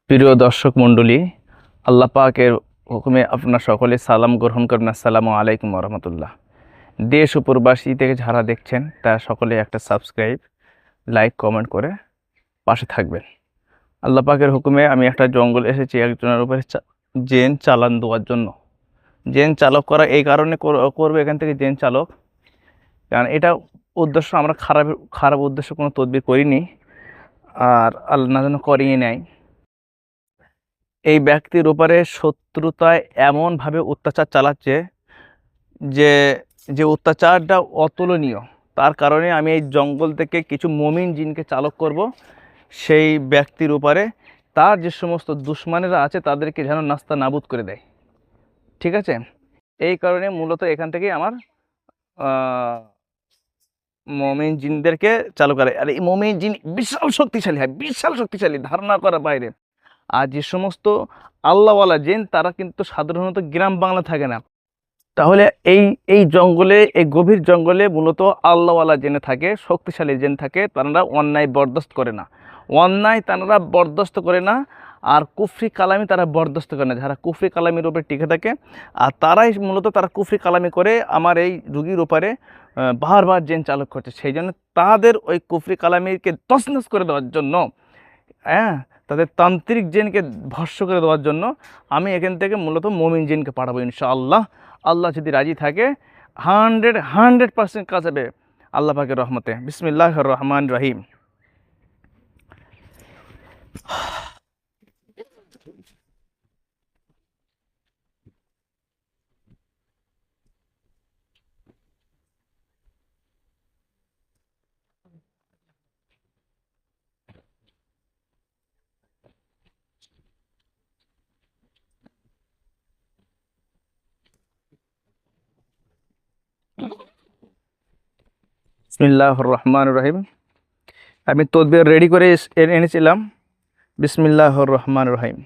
প্রিয় দর্শক মণ্ডলী, আল্লাহ পাকের হুকুমে আপনার সকলে সালাম গ্রহণ করবেন। আসসালামু আলাইকুম রহমতুল্লাহ। দেশ ও প্রবাসী থেকে যারা দেখছেন তারা সকলে একটা সাবস্ক্রাইব, লাইক, কমেন্ট করে পাশে থাকবেন। আল্লাহ পাকের হুকুমে আমি একটা জঙ্গল এসেছি একজনের উপরে জেন চালান দেওয়ার জন্য। জেন চালক করা এই কারণে করবো এখান থেকে জেন চালক, কারণ এটা উদ্দেশ্য আমরা খারাপ উদ্দেশ্য কোনো তদবির করিনি, আর আল্লাহ না যেন করিয়ে নেয়। এই ব্যক্তির উপরে শত্রুতায় এমনভাবে অত্যাচার চালাচ্ছে যে যে অত্যাচারটা অতুলনীয়। তার কারণে আমি এই জঙ্গল থেকে কিছু মুমিন জিনকে চালক করব সেই ব্যক্তির উপরে। তার যে সমস্ত দুশ্মনেরা আছে তাদেরকে যেন নাস্তা নাবুদ করে দেয়। ঠিক আছে, এই কারণে মূলত এখান থেকে আমার মুমিন জিনদেরকে চালু করে। আর এই মুমিন জিন বিশাল শক্তিশালী হয়, বিশাল শক্তিশালী, ধারণা করার বাইরে। আর যে সমস্ত আল্লাহওয়ালা জিন তারা কিন্তু সাধারণত গ্রাম বাংলা থাকে না। তাহলে এই এই জঙ্গলে, এই গভীর জঙ্গলে মূলত আল্লাহওয়ালা জেনে থাকে, শক্তিশালী জেন থাকে। তারা অন্যায় বরদাস্ত করে না, অন্যায় তারা বরদাস্ত করে না। আর কুফরি কালামি তারা বরদাস্ত করে না, যারা কুফরি কালামির উপরে টিকে থাকে। আর তারাই মূলত তারা কুফরি কালামি করে আমার এই রুগীর উপরে বারবার জেন চালক করছে। সেই জন্য তাদের ওই কুফরি কালামিকে তছনছ করে দেওয়ার জন্য, তাদের তান্ত্রিক জিনকে ভস্য করে দেওয়ার জন্য আমি এখান থেকে মূলত মুমিন জিনকে পাঠাবো ইনশাআল্লাহ। আল্লাহ যদি রাজি থাকে 100% কাজ হবে আল্লাহ পাকের রহমতে। বিসমিল্লাহির রহমানির রহিম। বিসমিল্লাহির রহমানির রহিম। আমি তদবির রেডি করে এনেছিলাম। বিসমিল্লাহির রহমানির রহিম।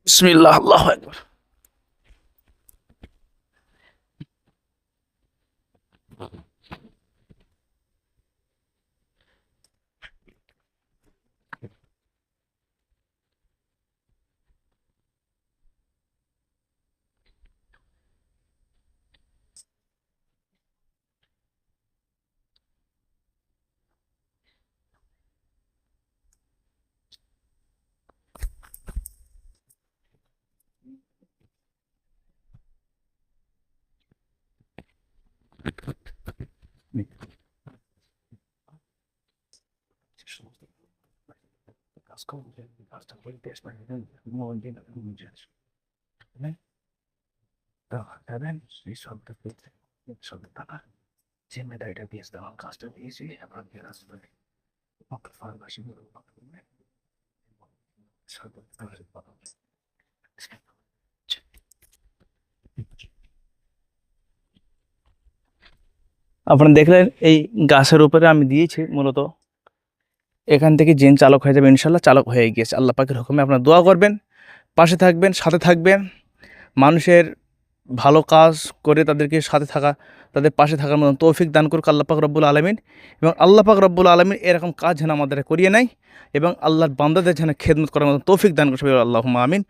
বিসমিল্লাহ, আল্লাহু আকবার। জিম্মেদারিটা দিয়ে দেওয়া, কাজটা দিয়েছি। আপনার আপনারা দেখলেন এই গাছের উপরে আমি দিয়েছি মূলত। এখান থেকে জিন চালক হয়ে যাবে ইনশাল্লাহ। চালক হয়ে গিয়েছে আল্লাহ পাকের হুকুমে। আপনারা দোয়া করবেন, পাশে থাকবেন, সাথে থাকবেন। মানুষের ভালো কাজ করে তাদেরকে সাথে থাকা, তাদের পাশে থাকার মতন তৌফিক দান করুক আল্লাহ পাক রব্বুল আলমিন। এবং আল্লাহ পাক রব্বুল আলমিন এরকম কাজ যেন আমাদের করিয়ে নেয় এবং আল্লাহর বান্দাদের যেন খেদমত করার মতন তৌফিক দান করবে আল্লাহুম্মা আমিন।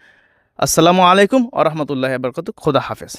আসসালামু আলাইকুম ওয়া রাহমাতুল্লাহি ওয়া বারাকাতুহু। খোদা হাফেজ।